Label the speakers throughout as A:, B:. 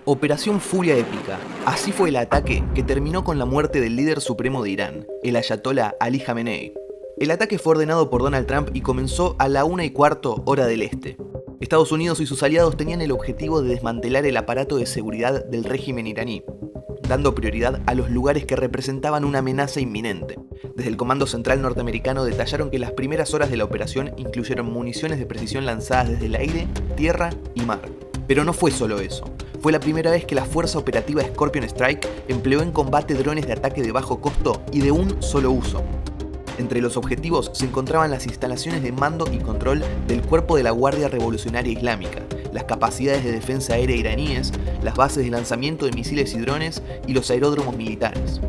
A: Operación Furia Épica. Así fue el ataque que terminó con la muerte del líder supremo de Irán, el ayatolá Ali Jamenei. El ataque fue ordenado por Donald Trump y comenzó a la 1:15 hora del este. Estados Unidos y sus aliados tenían el objetivo de desmantelar el aparato de seguridad del régimen iraní, dando prioridad a los lugares que representaban una amenaza inminente. Desde el Comando Central norteamericano detallaron que las primeras horas de la operación incluyeron municiones de precisión lanzadas desde el aire, tierra y mar. Pero no fue solo eso. Fue la primera vez que la Fuerza Operativa Scorpion Strike empleó en combate drones de ataque de bajo costo y de un solo uso. Entre los objetivos se encontraban las instalaciones de mando y control del Cuerpo de la Guardia Revolucionaria Islámica, las capacidades de defensa aérea iraníes, las bases de lanzamiento de misiles y drones y los aeródromos militares.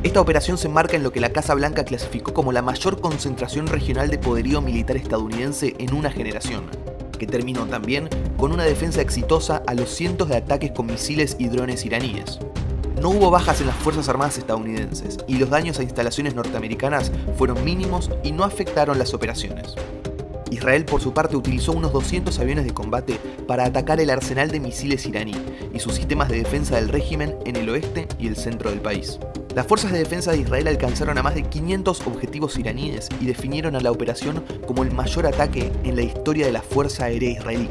A: Esta operación se enmarca en lo que la Casa Blanca clasificó como la mayor concentración regional de poderío militar estadounidense en una generación, que terminó también con una defensa exitosa a los cientos de ataques con misiles y drones iraníes. No hubo bajas en las Fuerzas Armadas estadounidenses y los daños a instalaciones norteamericanas fueron mínimos y no afectaron las operaciones. Israel, por su parte, utilizó unos 200 aviones de combate para atacar el arsenal de misiles iraní y sus sistemas de defensa del régimen en el oeste y el centro del país. Las fuerzas de defensa de Israel alcanzaron a más de 500 objetivos iraníes y definieron a la operación como el mayor ataque en la historia de la Fuerza Aérea Israelí.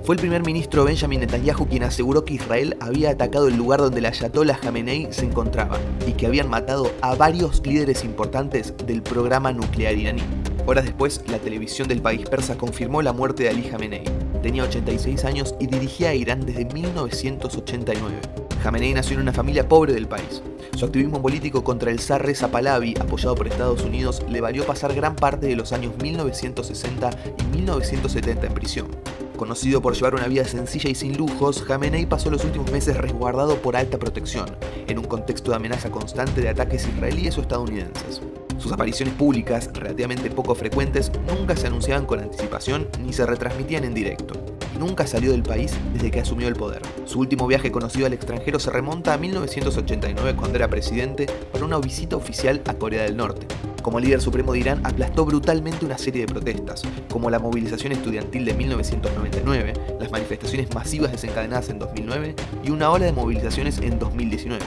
A: Fue el primer ministro Benjamin Netanyahu quien aseguró que Israel había atacado el lugar donde el ayatolá Jamenei se encontraba y que habían matado a varios líderes importantes del programa nuclear iraní. Horas después, la televisión del país persa confirmó la muerte de Ali Jamenei. Tenía 86 años y dirigía a Irán desde 1989. Jamenei nació en una familia pobre del país. Su activismo político contra el zar Reza Pahlavi, apoyado por Estados Unidos, le valió pasar gran parte de los años 1960 y 1970 en prisión. Conocido por llevar una vida sencilla y sin lujos, Jamenei pasó los últimos meses resguardado por alta protección, en un contexto de amenaza constante de ataques israelíes o estadounidenses. Sus apariciones públicas, relativamente poco frecuentes, nunca se anunciaban con anticipación ni se retransmitían en directo. Nunca salió del país desde que asumió el poder. Su último viaje conocido al extranjero se remonta a 1989 cuando era presidente para una visita oficial a Corea del Norte. Como líder supremo de Irán aplastó brutalmente una serie de protestas, como la movilización estudiantil de 1999, las manifestaciones masivas desencadenadas en 2009 y una ola de movilizaciones en 2019.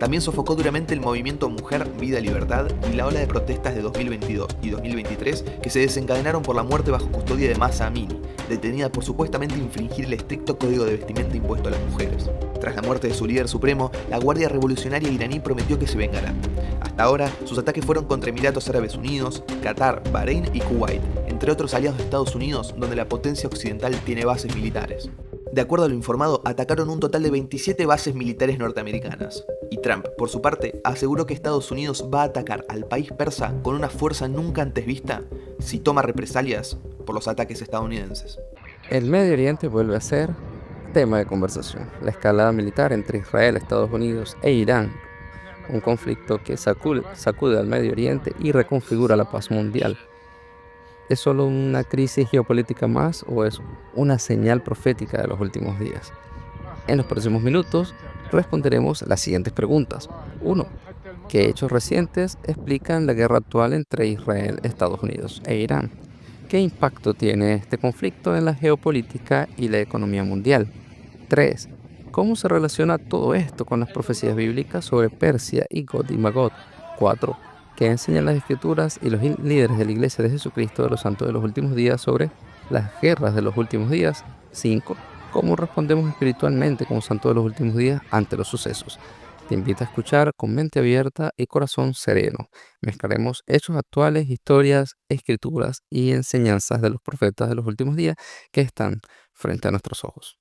A: También sofocó duramente el movimiento Mujer, Vida, Libertad y la ola de protestas de 2022 y 2023 que se desencadenaron por la muerte bajo custodia de Mahsa Amini, detenida por supuestamente infringir el estricto código de vestimenta impuesto a las mujeres. Tras la muerte de su líder supremo, la Guardia Revolucionaria iraní prometió que se vengará. Hasta ahora, sus ataques fueron contra Emiratos Árabes Unidos, Qatar, Bahrein y Kuwait, entre otros aliados de Estados Unidos, donde la potencia occidental tiene bases militares. De acuerdo a lo informado, atacaron un total de 27 bases militares norteamericanas. Y Trump, por su parte, aseguró que Estados Unidos va a atacar al país persa con una fuerza nunca antes vista si toma represalias por los ataques estadounidenses.
B: El Medio Oriente vuelve a ser tema de conversación. La escalada militar entre Israel, Estados Unidos e Irán, un conflicto que sacude al Medio Oriente y reconfigura la paz mundial. ¿Es solo una crisis geopolítica más o es una señal profética de los últimos días? En los próximos minutos responderemos las siguientes preguntas. 1. ¿Qué hechos recientes explican la guerra actual entre Israel, Estados Unidos e Irán? ¿Qué impacto tiene este conflicto en la geopolítica y la economía mundial? 3. ¿Cómo se relaciona todo esto con las profecías bíblicas sobre Persia y Gog y Magog? 4. ¿Qué enseñan las escrituras y los líderes de la Iglesia de Jesucristo de los Santos de los Últimos Días sobre las guerras de los últimos días? 5. ¿Cómo respondemos espiritualmente como santos de los últimos días ante los sucesos? Te invito a escuchar con mente abierta y corazón sereno. Mezclaremos hechos actuales, historias, escrituras y enseñanzas de los profetas de los últimos días que están frente a nuestros ojos.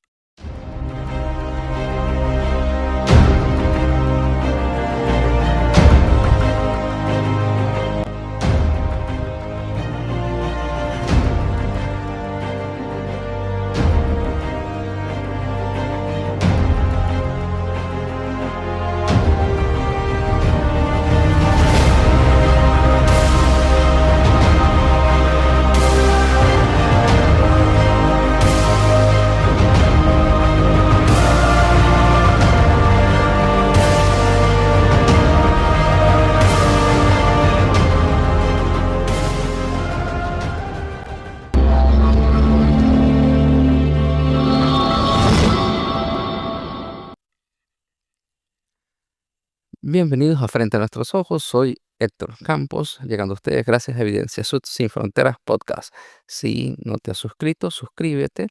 B: Bienvenidos a Frente a Nuestros Ojos, soy Héctor Campos, llegando a ustedes gracias a Evidencia Sin Fronteras Podcast. Si no te has suscrito, suscríbete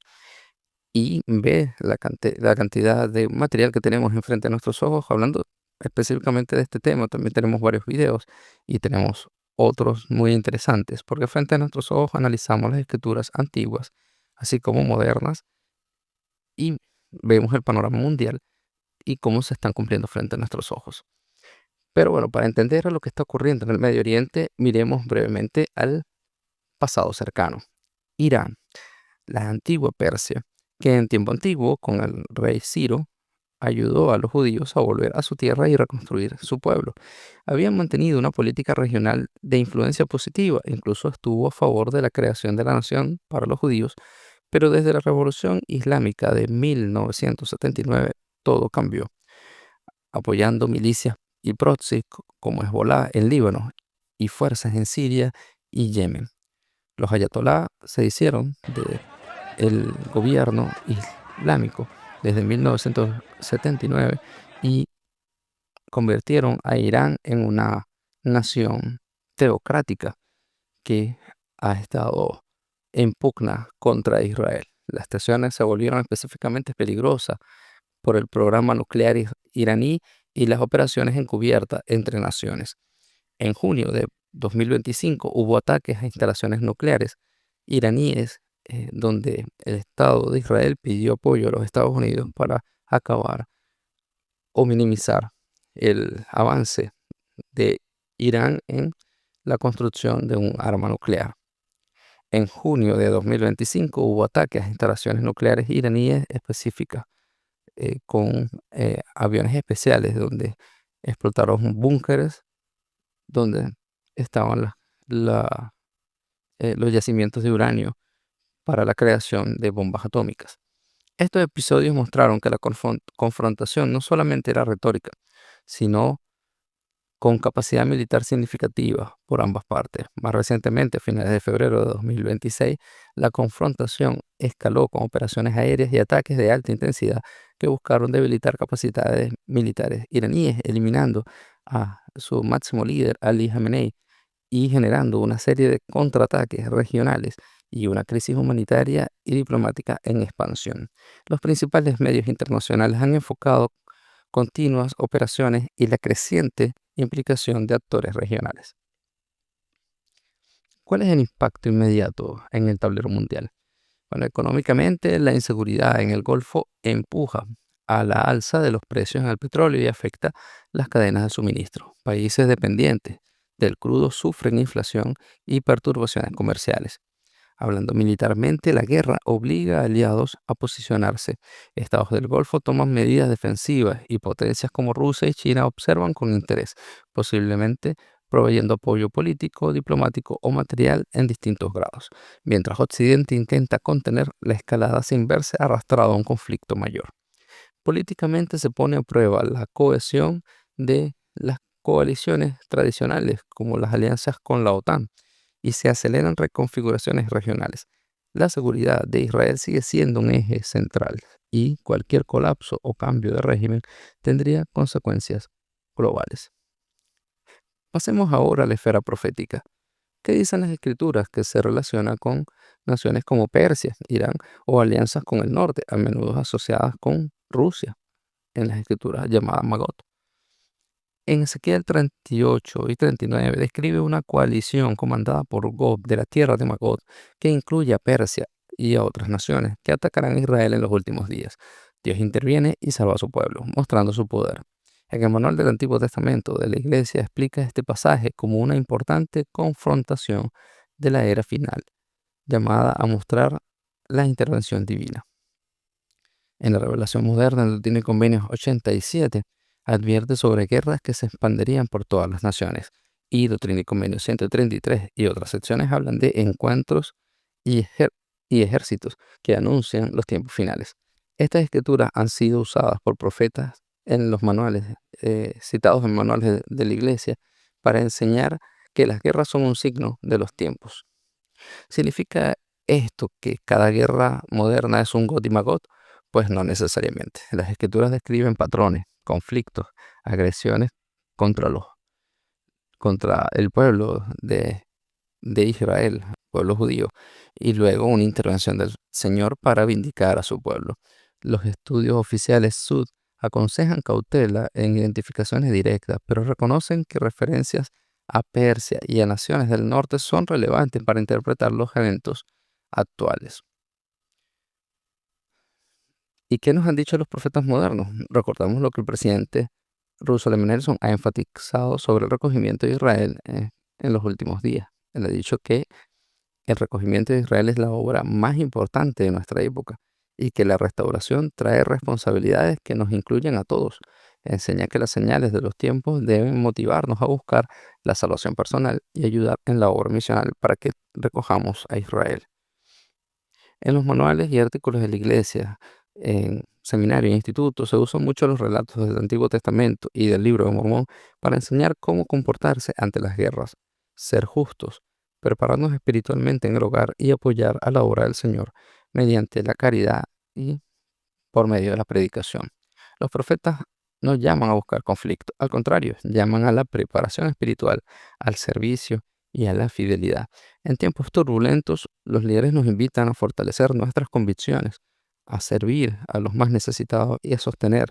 B: y ve la cantidad de material que tenemos en Frente a Nuestros Ojos hablando específicamente de este tema. También tenemos varios videos y tenemos otros muy interesantes, porque Frente a Nuestros Ojos analizamos las escrituras antiguas, así como modernas, y vemos el panorama mundial y cómo se están cumpliendo frente a nuestros ojos. Pero bueno, para entender lo que está ocurriendo en el Medio Oriente, miremos brevemente al pasado cercano. Irán, la antigua Persia, que en tiempo antiguo, con el rey Ciro, ayudó a los judíos a volver a su tierra y reconstruir su pueblo. Habían mantenido una política regional de influencia positiva, incluso estuvo a favor de la creación de la nación para los judíos, pero desde la Revolución Islámica de 1979 todo cambió, apoyando milicias y proxies como Hezbolá en Líbano y fuerzas en Siria y Yemen. Los ayatolá se hicieron del gobierno islámico desde 1979 y convirtieron a Irán en una nación teocrática que ha estado en pugna contra Israel. Las tensiones se volvieron específicamente peligrosas por el programa nuclear iraní y las operaciones encubiertas entre naciones. En junio de 2025 hubo ataques a instalaciones nucleares iraníes, donde el Estado de Israel pidió apoyo a los Estados Unidos para acabar o minimizar el avance de Irán en la construcción de un arma nuclear. En junio de 2025 hubo ataques a instalaciones nucleares iraníes específicas, con aviones especiales donde explotaron búnkeres donde estaban los yacimientos de uranio para la creación de bombas atómicas. Estos episodios mostraron que la confrontación no solamente era retórica, sino con capacidad militar significativa por ambas partes. Más recientemente, a finales de febrero de 2026, la confrontación escaló con operaciones aéreas y ataques de alta intensidad que buscaron debilitar capacidades militares iraníes, eliminando a su máximo líder, Ali Khamenei, y generando una serie de contraataques regionales y una crisis humanitaria y diplomática en expansión. Los principales medios internacionales han enfocado continuas operaciones y la creciente implicación de actores regionales. ¿Cuál es el impacto inmediato en el tablero mundial? Bueno, económicamente, la inseguridad en el Golfo empuja a la alza de los precios en el petróleo y afecta las cadenas de suministro. Países dependientes del crudo sufren inflación y perturbaciones comerciales. Hablando militarmente, la guerra obliga a aliados a posicionarse. Estados del Golfo toman medidas defensivas y potencias como Rusia y China observan con interés, posiblemente proveyendo apoyo político, diplomático o material en distintos grados, mientras Occidente intenta contener la escalada sin verse arrastrado a un conflicto mayor. Políticamente se pone a prueba la cohesión de las coaliciones tradicionales, como las alianzas con la OTAN, y se aceleran reconfiguraciones regionales. La seguridad de Israel sigue siendo un eje central y cualquier colapso o cambio de régimen tendría consecuencias globales. Pasemos ahora a la esfera profética. ¿Qué dicen las escrituras que se relaciona con naciones como Persia, Irán o alianzas con el norte, a menudo asociadas con Rusia en las escrituras llamadas Magot? En Ezequiel 38 y 39 describe una coalición comandada por Gog de la tierra de Magog, que incluye a Persia y a otras naciones que atacarán a Israel en los últimos días. Dios interviene y salva a su pueblo, mostrando su poder. En el manual del Antiguo Testamento de la Iglesia explica este pasaje como una importante confrontación de la era final, llamada a mostrar la intervención divina. En la revelación moderna, el Doctrina y Convenios 87 advierte sobre guerras que se expanderían por todas las naciones. Y Doctrina y Convenios 133 y otras secciones hablan de encuentros y, y ejércitos que anuncian los tiempos finales. Estas escrituras han sido usadas por profetas en los manuales, citados en manuales de la Iglesia, para enseñar que las guerras son un signo de los tiempos. ¿Significa esto que cada guerra moderna es un Gog y Magog? Pues no necesariamente. Las escrituras describen patrones, conflictos, agresiones contra contra el pueblo de Israel, pueblo judío, y luego una intervención del Señor para vindicar a su pueblo. Los estudios oficiales Sud aconsejan cautela en identificaciones directas, pero reconocen que referencias a Persia y a naciones del norte son relevantes para interpretar los eventos actuales. ¿Y qué nos han dicho los profetas modernos? Recordamos lo que el presidente Russell M. Nelson ha enfatizado sobre el recogimiento de Israel en los últimos días. Él ha dicho que el recogimiento de Israel es la obra más importante de nuestra época y que la restauración trae responsabilidades que nos incluyen a todos. Enseña que las señales de los tiempos deben motivarnos a buscar la salvación personal y ayudar en la obra misional para que recojamos a Israel. En los manuales y artículos de la iglesia, en seminarios e institutos, se usan mucho los relatos del Antiguo Testamento y del Libro de Mormón para enseñar cómo comportarse ante las guerras, ser justos, prepararnos espiritualmente en el hogar y apoyar a la obra del Señor mediante la caridad y por medio de la predicación. Los profetas no llaman a buscar conflicto, al contrario, llaman a la preparación espiritual, al servicio y a la fidelidad. En tiempos turbulentos, los líderes nos invitan a fortalecer nuestras convicciones, a servir a los más necesitados y a sostener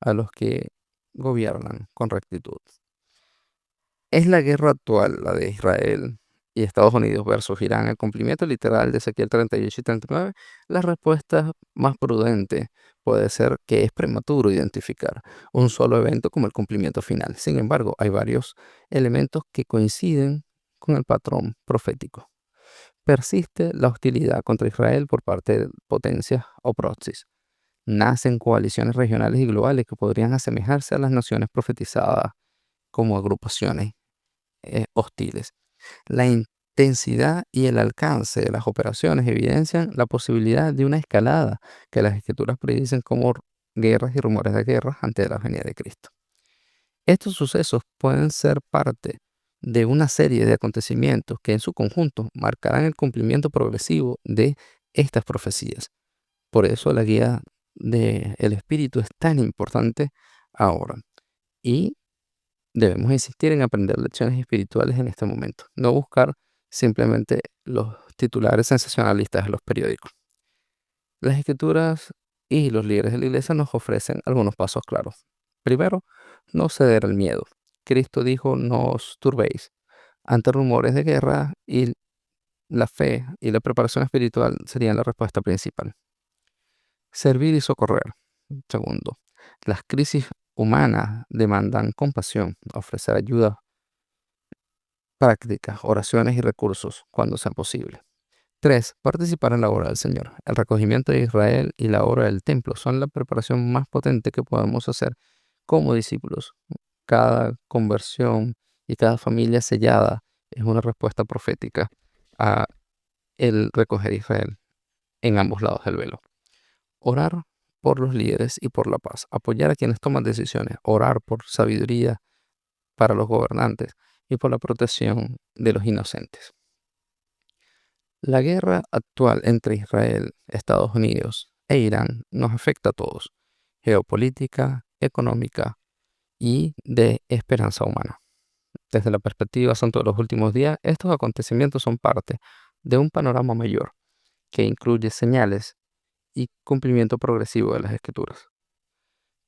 B: a los que gobiernan con rectitud. ¿Es la guerra actual, la de Israel y Estados Unidos versus Irán, el cumplimiento literal de Ezequiel 38 y 39? La respuesta más prudente puede ser que es prematuro identificar un solo evento como el cumplimiento final. Sin embargo, hay varios elementos que coinciden con el patrón profético. Persiste la hostilidad contra Israel por parte de potencias o proxies. Nacen coaliciones regionales y globales que podrían asemejarse a las naciones profetizadas como agrupaciones hostiles. La intensidad y el alcance de las operaciones evidencian la posibilidad de una escalada que las escrituras predicen como guerras y rumores de guerras antes de la venida de Cristo. Estos sucesos pueden ser parte de una serie de acontecimientos que en su conjunto marcarán el cumplimiento progresivo de estas profecías. Por eso la guía del Espíritu es tan importante ahora. Y debemos insistir en aprender lecciones espirituales en este momento, no buscar simplemente los titulares sensacionalistas de los periódicos. Las escrituras y los líderes de la iglesia nos ofrecen algunos pasos claros. Primero, no ceder al miedo. Cristo dijo, no os turbéis ante rumores de guerra, y la fe y la preparación espiritual serían la respuesta principal. Servir y socorrer. Segundo, las crisis humanas demandan compasión, ofrecer ayuda prácticas, oraciones y recursos cuando sea posible. 3. Participar en la obra del Señor. El recogimiento de Israel y la obra del templo son la preparación más potente que podemos hacer como discípulos. Cada conversión y cada familia sellada es una respuesta profética a el recoger Israel en ambos lados del velo. Orar por los líderes y por la paz. Apoyar a quienes toman decisiones. Orar por sabiduría para los gobernantes y por la protección de los inocentes. La guerra actual entre Israel, Estados Unidos e Irán nos afecta a todos, geopolítica, económica y de esperanza humana. Desde la perspectiva santo de los últimos días, estos acontecimientos son parte de un panorama mayor que incluye señales y cumplimiento progresivo de las escrituras.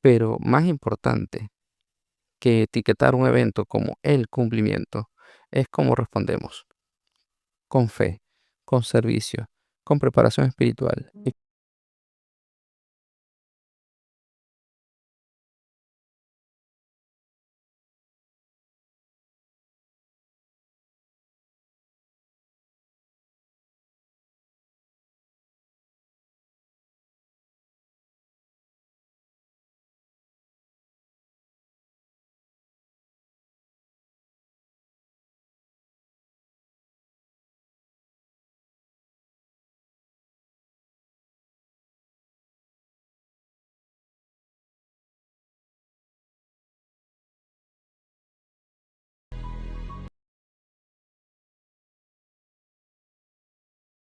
B: Pero más importante que etiquetar un evento como el cumplimiento es cómo respondemos, con fe, con servicio, con preparación espiritual y